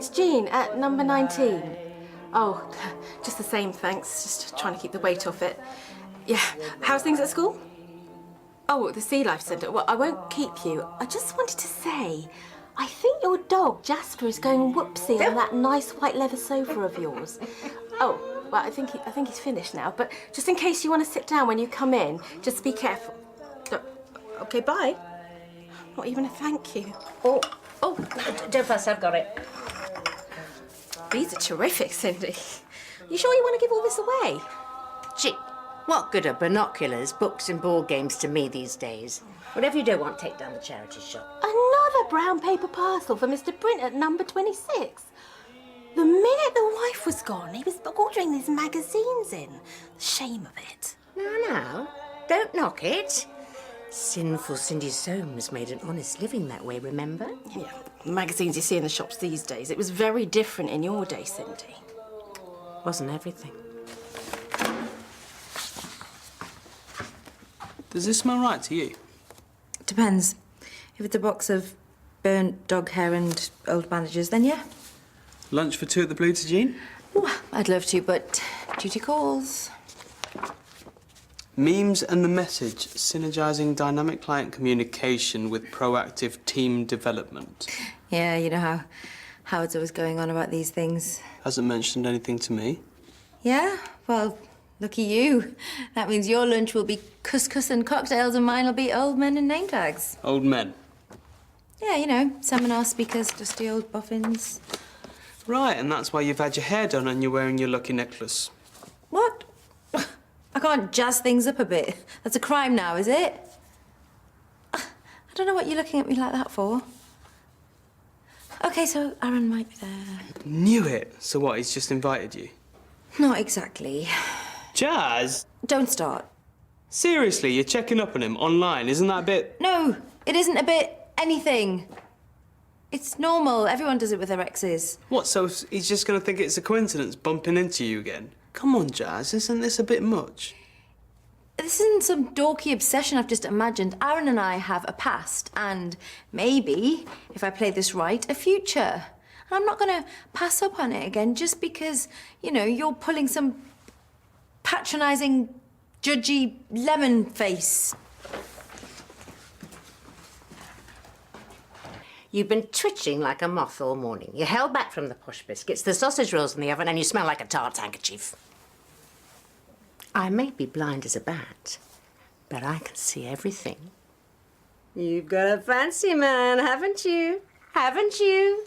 it's Jean at number 19. Oh, just the same, thanks. Just trying to keep the weight off it. Yeah, how's things at school? Oh, the Sea Life Centre. Well, I won't keep you. I just wanted to say, I think your dog, Jasper, is going whoopsie on that nice white leather sofa of yours. Oh, well, I think he's finished now, but just in case you want to sit down when you come in, just be careful. Okay, bye. Not even a thank you. Oh, don't fuss, I've got it. These are terrific, Cindy. You sure you want to give all this away? Gee, what good are binoculars, books and board games to me these days? Whatever you don't want, take down the charity shop. Another brown paper parcel for Mr. Brint at number 26. The minute the wife was gone, he was ordering these magazines in. The shame of it. No, don't knock it. Sinful Cindy Soames made an honest living that way, remember? Yeah, the magazines you see in the shops these days. It was very different in your day, Cindy. Wasn't everything. Does this smell right to you? Depends. If it's a box of burnt dog hair and old bandages, then yeah. Lunch for two at the Blue to Jean? Ooh, I'd love to, but duty calls. Memes and the message, synergizing dynamic client communication with proactive team development. Yeah, you know how Howard's always going on about these things. Hasn't mentioned anything to me. Yeah? Well, lucky you. That means your lunch will be couscous and cocktails and mine will be old men and name tags. Old men? Yeah, you know, seminar speakers, dusty old boffins. Right, and that's why you've had your hair done and you're wearing your lucky necklace. What? I can't jazz things up a bit. That's a crime now, is it? I don't know what you're looking at me like that for. OK, so Aaron might be there. Knew it. So what, he's just invited you? Not exactly. Jazz? Don't start. Seriously, you're checking up on him online, isn't that a bit... No, it isn't a bit anything. It's normal. Everyone does it with their exes. What, so he's just going to think it's a coincidence bumping into you again? Come on, Jazz, isn't this a bit much? This isn't some dorky obsession I've just imagined. Aaron and I have a past and maybe, if I play this right, a future. And I'm not going to pass up on it again just because, you know, you're pulling some patronising, judgy lemon face. You've been twitching like a moth all morning. You held back from the posh biscuits, the sausage rolls in the oven, and you smell like a tart's handkerchief. I may be blind as a bat, but I can see everything. You've got a fancy man, haven't you? Haven't you?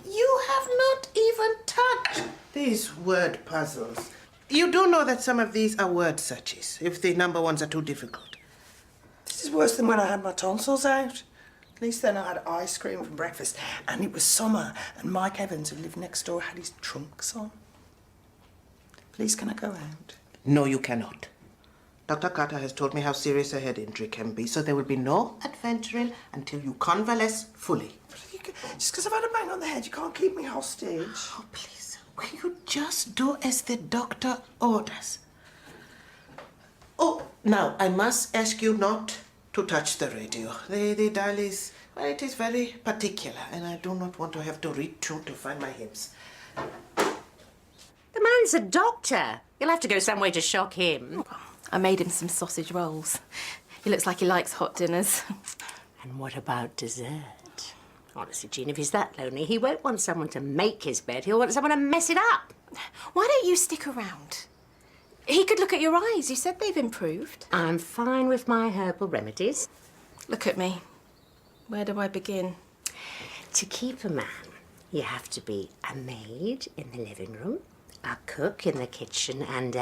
You have not even touched these word puzzles. You do know that some of these are word searches, if the number ones are too difficult. This is worse than when I had my tonsils out. At least then I had ice cream for breakfast, and it was summer, and Mike Evans, who lived next door, had his trunks on. Please, can I go out? No, you cannot. Dr. Carter has told me how serious a head injury can be, so there will be no adventuring until you convalesce fully. Just because I've had a bang on the head, you can't keep me hostage. Oh, please, will you just do as the doctor orders? Oh, now, I must ask you not to touch the radio. The dial is, well, it is very particular, and I do not want to have to retune to find my hips. The man's a doctor. You'll have to go some way to shock him. I made him some sausage rolls. He looks like he likes hot dinners. And what about dessert? Honestly, Jean, if he's that lonely, he won't want someone to make his bed. He'll want someone to mess it up. Why don't you stick around? He could look at your eyes. You said they've improved. I'm fine with my herbal remedies. Look at me. Where do I begin? To keep a man, you have to be a maid in the living room, a cook in the kitchen, and,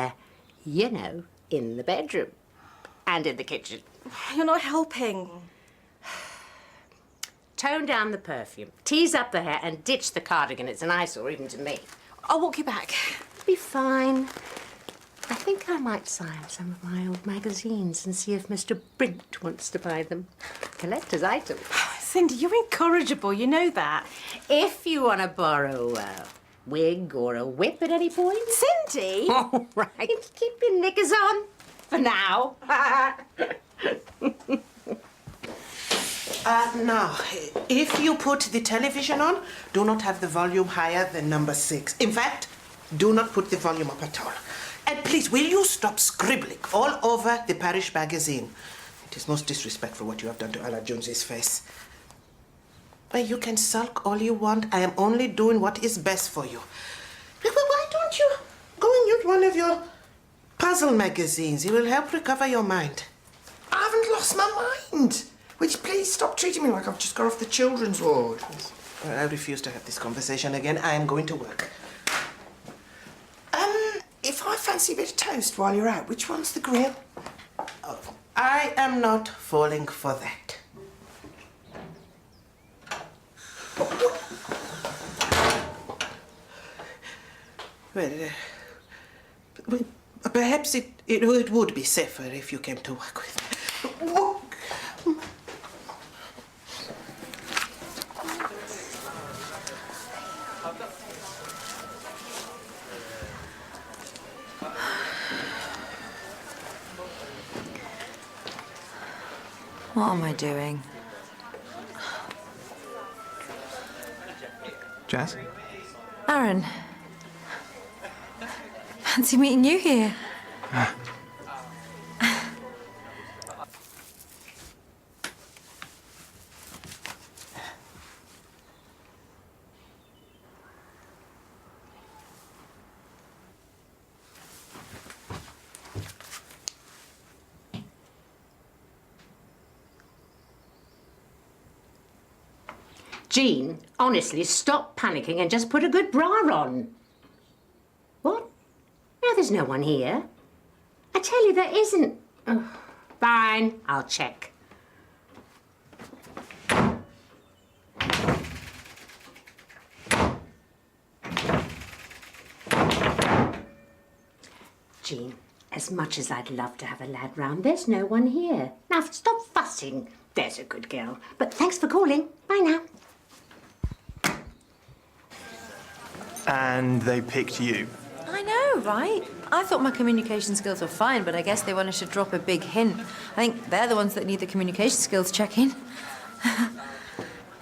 you know, in the bedroom. And in the kitchen. You're not helping. Tone down the perfume, tease up the hair, and ditch the cardigan. It's an eyesore, even to me. I'll walk you back. Be fine. I think I might sign some of my old magazines and see if Mr. Brint wants to buy them. Collector's item. Cindy, you're incorrigible, you know that. If you want to borrow wig or a whip at any point? Cindy? All right, keep your knickers on for now. Now, if you put the television on, do not have the volume higher than number 6. In fact, do not put the volume up at all. And please, will you stop scribbling all over the parish magazine? It is most disrespectful what you have done to Ella Jones's face. But you can sulk all you want. I am only doing what is best for you. Why don't you go and use one of your puzzle magazines? It will help recover your mind. I haven't lost my mind. Would you please stop treating me like I've just got off the children's ward? Well, I refuse to have this conversation again. I am going to work. If I fancy a bit of toast while you're out, which one's the grill? Oh, I am not falling for that. Well, perhaps it would be safer if you came to work with me. What am I doing? Jazz? Aaron. Fancy meeting you here. Jean, honestly, stop panicking and just put a good bra on. What? No, there's no one here. I tell you, there isn't. Oh, fine, I'll check. Jean, as much as I'd love to have a lad round, there's no one here. Now, stop fussing. There's a good girl. But thanks for calling. Bye now. And they picked you. I know, right? I thought my communication skills were fine, but I guess they wanted to drop a big hint. I think they're the ones that need the communication skills checking.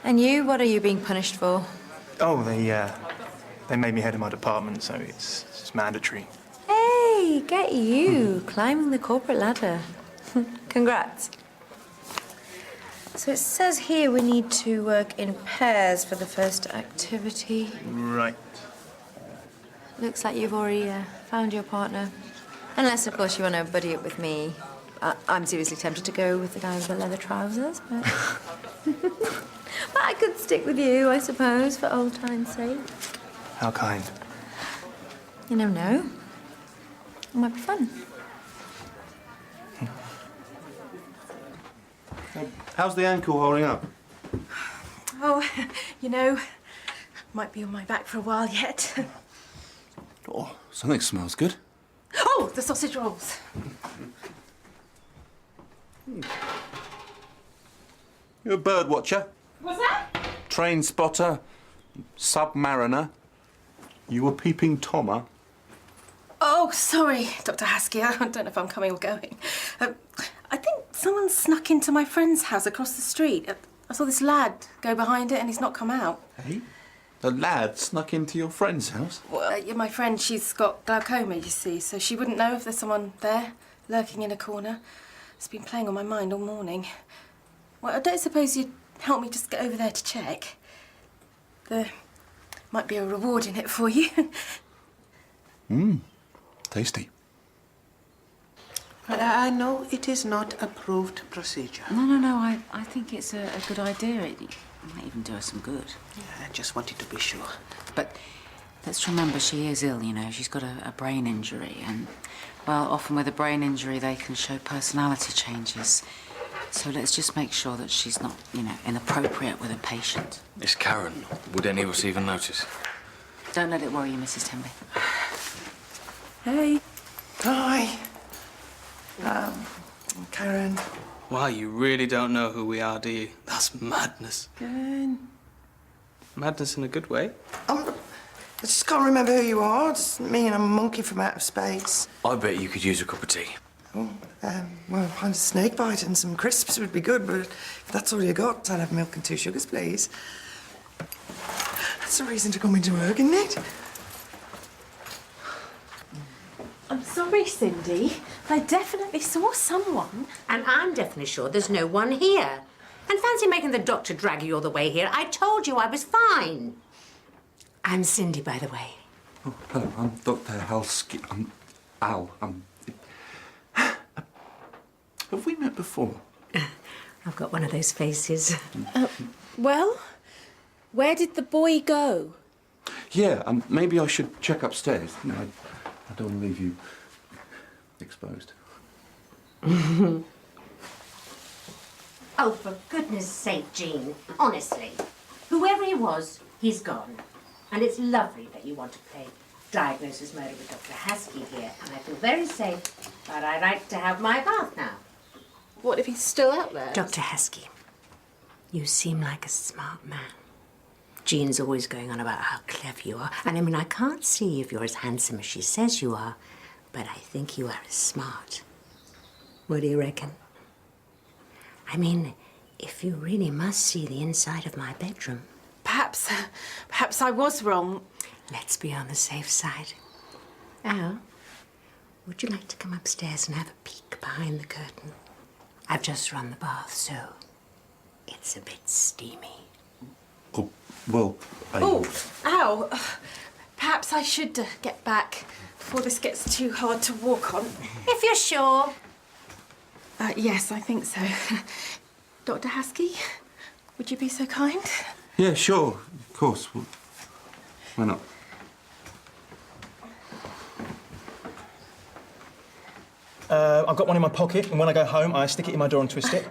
And you, what are you being punished for? Oh, they made me head of my department, so it's mandatory. Hey, get you, climbing the corporate ladder. Congrats. So it says here we need to work in pairs for the first activity. Right. Looks like you've already found your partner. Unless, of course, you want to buddy up with me. I'm seriously tempted to go with the guy with the leather trousers, but... but I could stick with you, I suppose, for old time's sake. How kind. You never know. It might be fun. How's the ankle holding up? Oh, you know, might be on my back for a while yet. Oh, something smells good. Oh, the sausage rolls. You're a bird watcher, What's that? train spotter, submariner. You were peeping Toma. Oh, sorry, Dr. Haskey. I don't know if I'm coming or going. I think someone snuck into my friend's house across the street. I saw this lad go behind it and he's not come out. Hey? The lad snuck into your friend's house? Well, yeah, my friend, she's got glaucoma, you see, so she wouldn't know if there's someone there, lurking in a corner. It's been playing on my mind all morning. Well, I don't suppose you'd help me just get over there to check. There might be a reward in it for you. Tasty. But I know it is not approved procedure. No, I think it's a good idea. It might even do her some good. I just wanted to be sure. But let's remember she is ill, you know. She's got a brain injury and, well, often with a brain injury they can show personality changes. So let's just make sure that she's not, you know, inappropriate with a patient. It's Karen. Would any of us even notice? Don't let it worry you, Mrs. Temby. Hey. Hi. Karen. Wow, you really don't know who we are, do you? That's madness. Karen. Madness in a good way. just can't remember who you are. Just me and a monkey from outer space. I bet you could use a cup of tea. Oh, well, a snake bite and some crisps would be good, but if that's all you got, I'll have milk and 2 sugars, please. That's a reason to come into work, isn't it? I'm sorry, Cindy. I definitely saw someone. And I'm definitely sure there's no one here. And fancy making the doctor drag you all the way here. I told you I was fine. I'm Cindy, by the way. Oh, hello, I'm Dr. Halsky. I'm Al. Have we met before? I've got one of those faces. Well, where did the boy go? Yeah, maybe I should check upstairs. No, I don't want to leave you exposed. Oh, for goodness sake, Jean. Honestly. Whoever he was, he's gone. And it's lovely that you want to play Diagnosis Murder with Dr. Haskey here. And I feel very safe, but I'd like to have my bath now. What if he's still out there? Dr. Haskey, you seem like a smart man. Jean's always going on about how clever you are. And I mean, I can't see if you're as handsome as she says you are, but I think you are as smart. What do you reckon? I mean, if you really must see the inside of my bedroom. Perhaps I was wrong. Let's be on the safe side. Al, would you like to come upstairs and have a peek behind the curtain? I've just run the bath, so it's a bit steamy. Oh, well, Oh, ow. Perhaps I should get back before this gets too hard to walk on. If you're sure. Yes, I think so. Dr. Haskey, would you be so kind? Yeah, sure, of course. Well, why not? I've got one in my pocket, and when I go home, I stick it in my door and twist it.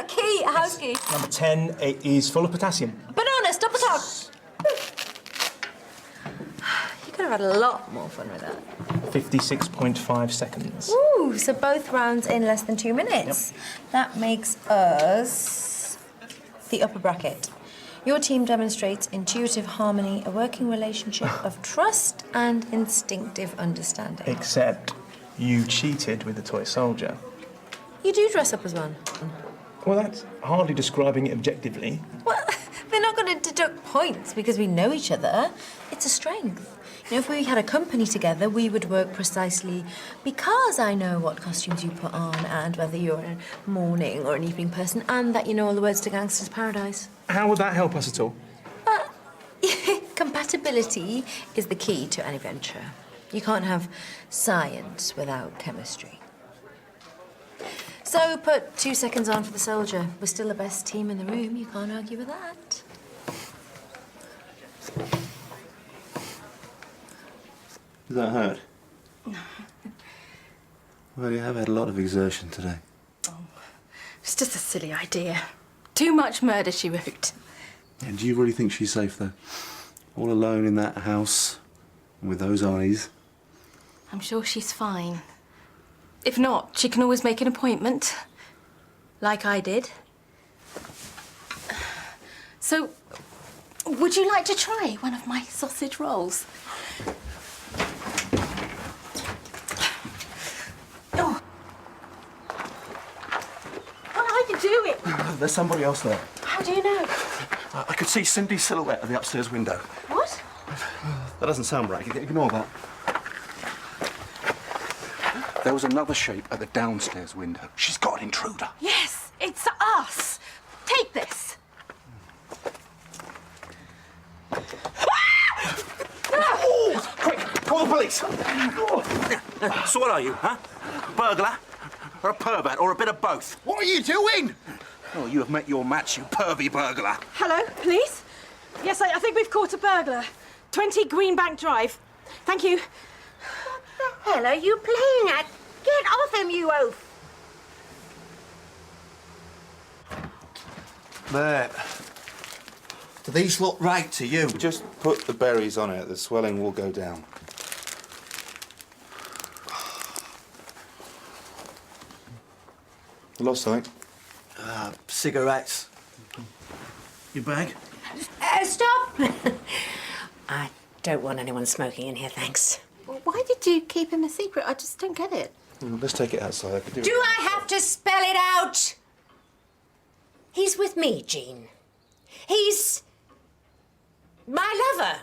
Key, house key. Number 10, it is full of potassium. Banana, stop the clock. You could have had a lot more fun with that. 56.5 seconds. Ooh, so both rounds in less than 2 minutes. Yep. That makes us the upper bracket. Your team demonstrates intuitive harmony, a working relationship of trust and instinctive understanding. Except you cheated with the toy soldier. You do dress up as one. Well, that's hardly describing it objectively. Well, they're not going to deduct points because we know each other. It's a strength. You know, if we had a company together, we would work precisely because I know what costumes you put on and whether you're a morning or an evening person and that you know all the words to Gangster's Paradise. How would that help us at all? Compatibility is the key to any venture. You can't have science without chemistry. So put 2 seconds on for the soldier. We're still the best team in the room. You can't argue with that. Does that hurt? No. Well, you have had a lot of exertion today. It's just a silly idea. Too much murder, she wrote. And do you really think she's safe, though? All alone in that house, with those eyes? I'm sure she's fine. If not, she can always make an appointment, like I did. So, would you like to try one of my sausage rolls? Oh. What are you doing? There's somebody else there. How do you know? I could see Cindy's silhouette at the upstairs window. What? That doesn't sound right. Ignore that. There was another shape at the downstairs window. She's got an intruder. Yes, it's us. Take this. Oh, quick, call the police. So what are you, huh? Burglar? Or a pervert? Or a bit of both? What are you doing? Oh, you have met your match, you pervy burglar. Hello, police? Yes, I think we've caught a burglar. 20 Greenbank Drive. Thank you. What the hell are you playing at? Get off him, you oaf! There. Do these look right to you? Just put the berries on it. The swelling will go down. You lost something? Cigarettes. Your bag? Stop! I Don't want anyone smoking in here, thanks. Well, why did you keep him a secret? I just don't get it. Let's take it outside. I could do it. Do I have to spell it out? He's with me, Jean. He's my lover.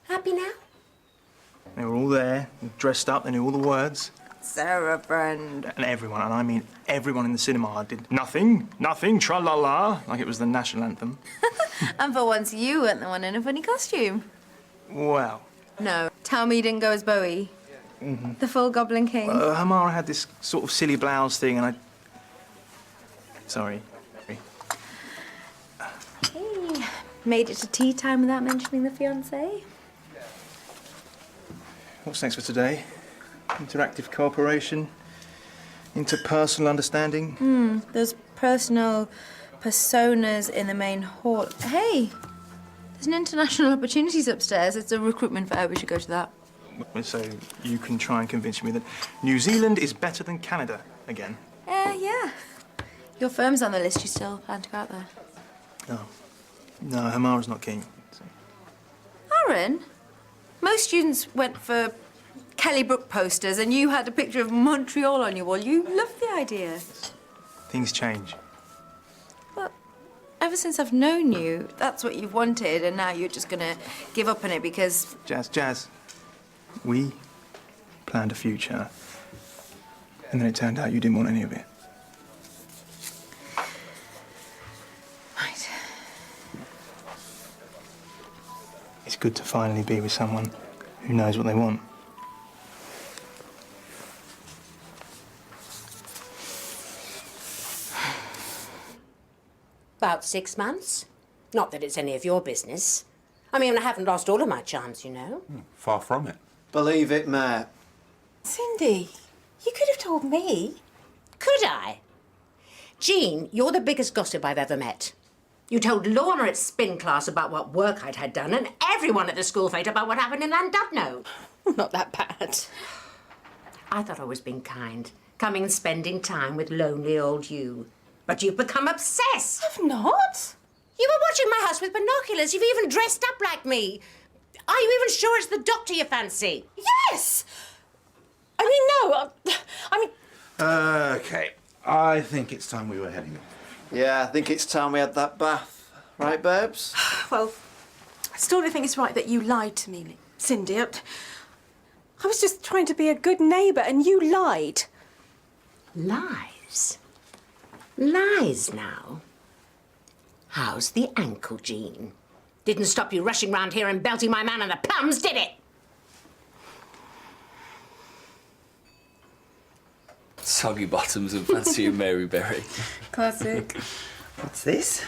Happy now? They were all there, dressed up, they knew all the words. Sarah friend. And everyone, and I mean everyone in the cinema did nothing, tra-la-la, like it was the national anthem. And for once, you weren't the one in a funny costume. Well, No, tell me you didn't go as Bowie. Mm-hmm. The full Goblin King. Hamara had this sort of silly blouse thing, and I... Sorry. Hey, made it to tea time without mentioning the fiancé. What's next for today? Interactive cooperation, interpersonal understanding. There's personal personas in the main hall. Hey, there's an international opportunities upstairs. It's a recruitment fair. We should go to that. So you can try and convince me that New Zealand is better than Canada again. Yeah. Your firm's on the list. You still plan to go out there? No, Hamara's not keen. So. Aaron, most students went for Kelly Brook posters and you had a picture of Montreal on your wall. You loved the idea. Things change. But ever since I've known you, that's what you've wanted, and now you're just gonna give up on it because... Jazz. We planned a future, and then it turned out you didn't want any of it. Right. It's good to finally be with someone who knows what they want. About 6 months. Not that it's any of your business. I mean, I haven't lost all of my charms, you know. Far from it. Believe it, Matt. Cindy, you could have told me. Could I? Jean, you're the biggest gossip I've ever met. You told Lorna at spin class about what work I'd had done, and everyone at the school fete about what happened in Llandudno. Not that bad. I thought I was being kind, coming and spending time with lonely old you. But you've become obsessed. I've not. You were watching my house with binoculars. You've even dressed up like me. Are you even sure it's the doctor you fancy? Yes! I mean, no. I mean... Okay, I think it's time we were heading off. Yeah, I think it's time we had that bath. Right, babes? Well, I still don't think it's right that you lied to me, Cindy. I was just trying to be a good neighbour and you lied. Lies? Lies now? How's the ankle, Jean? Didn't stop you rushing round here and belting my man on the plums, did it? Soggy bottoms and fancy a Mary Berry. Classic. What's this?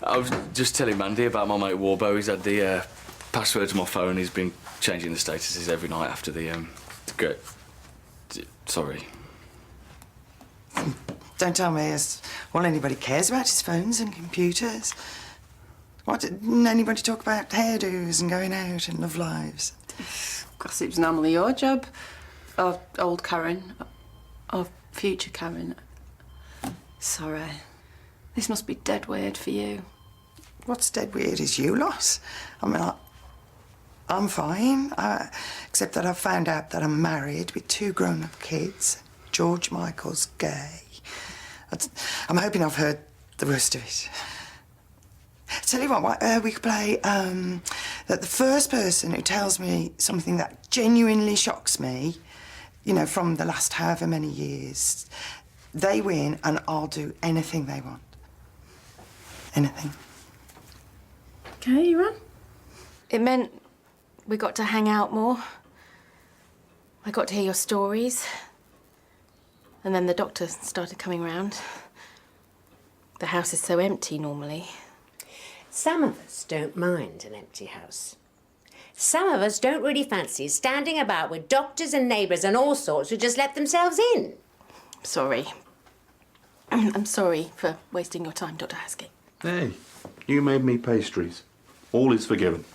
I was just telling Mandy about my mate Warbo. He's had the password to my phone. He's been changing the statuses every night after the go. Sorry. Don't tell me all anybody cares about is phones and computers. What, didn't anybody talk about hairdos and going out and love lives? Gossip's normally your job. Or old Karen. Or future Karen. Sorry. This must be dead weird for you. What's dead weird is you lot. I mean, I'm fine, except that I've found out that I'm married with 2 grown-up kids. George Michael's gay. I'm hoping I've heard the worst of it. Tell you what, we could play that the first person who tells me something that genuinely shocks me, you know, from the last however many years, they win and I'll do anything they want. Anything. Okay, you run. It meant we got to hang out more. I got to hear your stories. And then the doctor started coming round. The house is so empty normally. Some of us don't mind an empty house. Some of us don't really fancy standing about with doctors and neighbours and all sorts who just let themselves in. Sorry. I'm sorry for wasting your time, Dr. Haskett. Hey, you made me pastries. All is forgiven.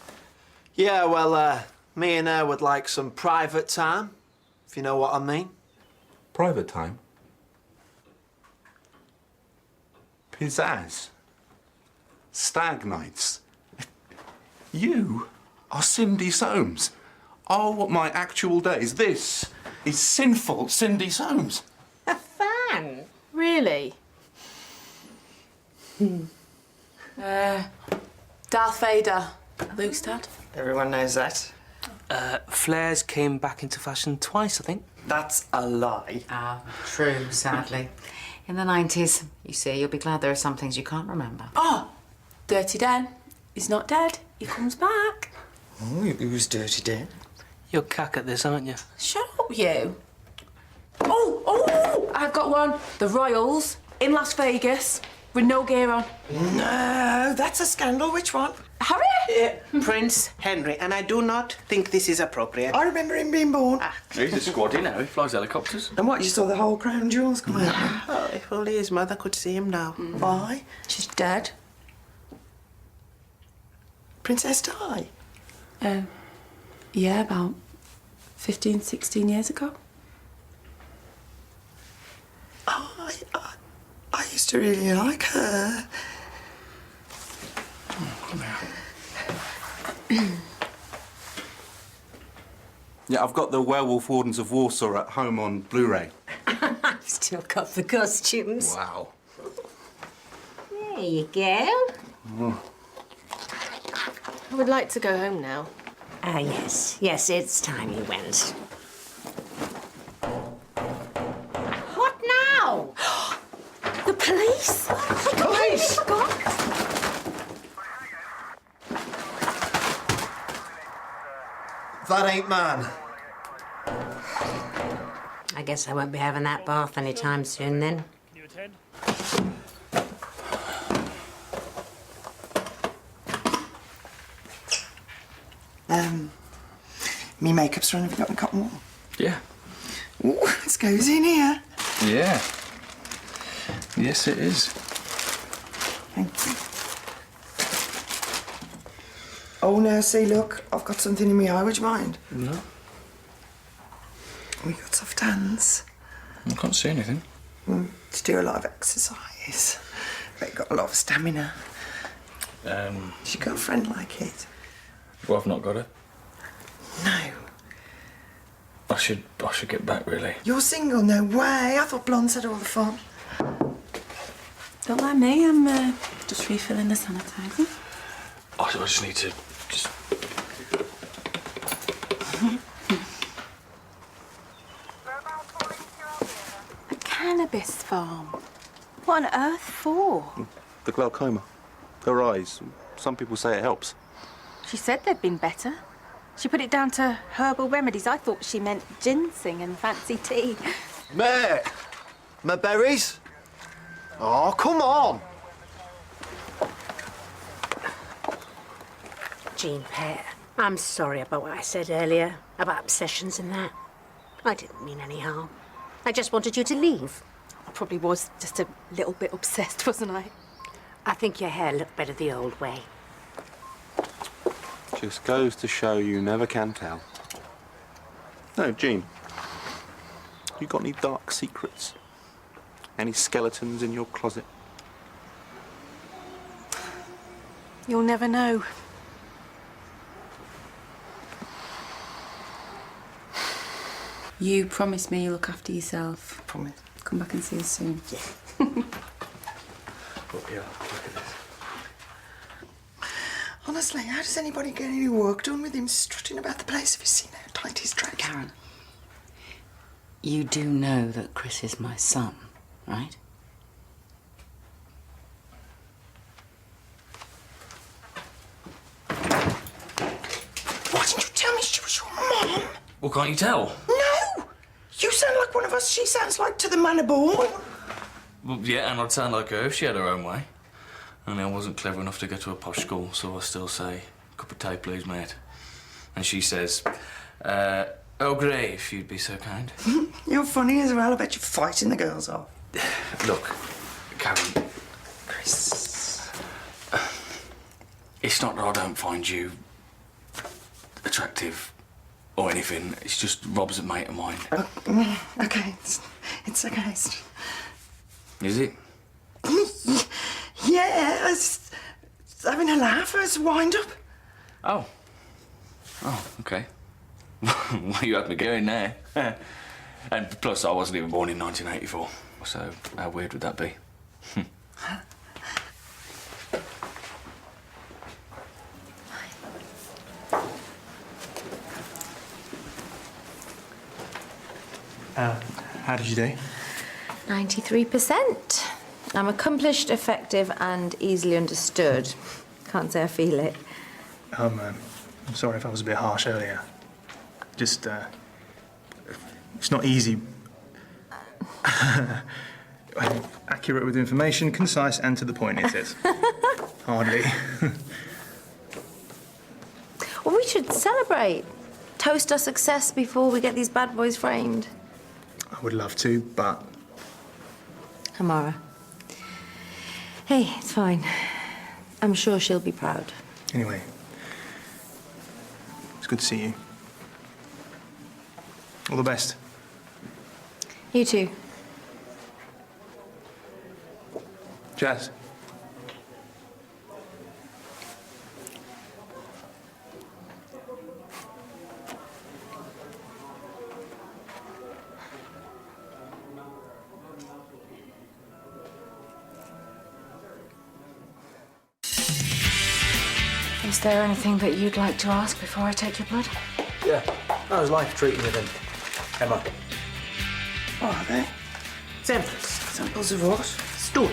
Yeah, well, me and her would like some private time, if you know what I mean. Private time? Pizzazz. stag nights. You are Cindy Soames. Oh, my actual days. This is sinful Cindy Soames. A fan? Really? Darth Vader. Luke's dad. Everyone knows that. Flares came back into fashion twice, I think. That's a lie. Ah, true, sadly. In the 90s, you see, you'll be glad there are some things you can't remember. Oh, Dirty Dan. He's not dead. He comes back. Oh, he was Dirty Dan. You're cack at this, aren't you? Shut up, you. Oh, I've got one. The Royals in Las Vegas with no gear on. No, that's a scandal. Which one? Harry? Prince Henry, and I do not think this is appropriate. I remember him being born. He's a squaddy now. He flies helicopters. And what, you saw the whole crown jewels come out? Oh, if only his mother could see him now. Why? She's dead. Princess Di? Yeah, about 15, 16 years ago. Oh, I used to really like her. Yeah, I've got the Werewolf Wardens of Warsaw at home on Blu-ray. I've still got the costumes. Wow. There you go. I would like to go home now. Ah, yes. Yes, it's time you went. What now? The police? I completely forgot. That ain't man. I guess I won't be having that bath anytime soon, then. Can you attend? Me makeup's run. Have you got my cotton wool? Yeah. Ooh, this goes in here. Yeah. Yes, it is. Thank you. Oh, now, see, look, I've got something in my eye. Would you mind? No. We got soft hands. I can't see anything. To do a lot of exercise. But you've got a lot of stamina. Has your girlfriend like it? Well, I've not got it. No. I should get back, really. You're single? No way. I thought blondes had all the fun. Don't mind me, I'm just refilling the sanitizer. I just need to just... A cannabis farm. What on earth for? The glaucoma. Her eyes. Some people say it helps. She said they'd been better. She put it down to herbal remedies. I thought she meant ginseng and fancy tea. Mate, my berries? Oh, come on. Jean Pet, I'm sorry about what I said earlier, about obsessions and that. I didn't mean any harm. I just wanted you to leave. I probably was just a little bit obsessed, wasn't I? I think your hair looked better the old way. Just goes to show you never can tell. No, Jean. You got any dark secrets? Any skeletons in your closet? You'll never know. You promised me you'll look after yourself. Promise. Come back and see us soon. Yeah. Oh, yeah, look at this. Honestly, how does anybody get any work done with him strutting about the place? Have you seen how tight he's dressed? Karen, you do know that Chris is my son, right? Why didn't you tell me she was your mum? Well, can't you tell? No! You sound like one of us. She sounds like to the manor born. Well, yeah, and I'd sound like her if she had her own way. Only I wasn't clever enough to go to a posh school, so I still say, cup of tea, please, mate. And she says, oh, great, if you'd be so kind. You're funny as well. I bet you're fighting the girls off. Look, Karen, Chris. it's not that I don't find you attractive or anything. It's just Rob's a mate of mine. Okay, it's okay. Is it? Yeah, it's having a laugh. It's a wind-up. Oh. Oh, okay. Well, you had me going there. And plus, I wasn't even born in 1984, so how weird would that be? How did you do? 93%. I'm accomplished, effective, and easily understood. Can't say I feel it. I'm sorry if I was a bit harsh earlier. Just, it's not easy. Accurate with information, concise and to the point, is it? Hardly. Well, we should celebrate. Toast our success before we get these bad boys framed. I would love to, but... Amara. Hey, it's fine. I'm sure she'll be proud. Anyway, it's good to see you. All the best. You too. Jazz. Is there anything that you'd like to ask before I take your blood? Yeah. How's life treating you then, Emma? Oh, are they? Samples. Samples of what? Stone.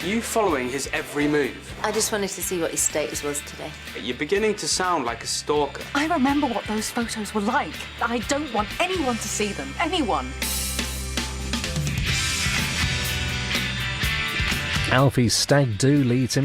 Are you following his every move? I just wanted to see what his status was today. You're beginning to sound like a stalker. I remember what those photos were like. I don't want anyone to see them. Anyone. Alfie's stag do leads him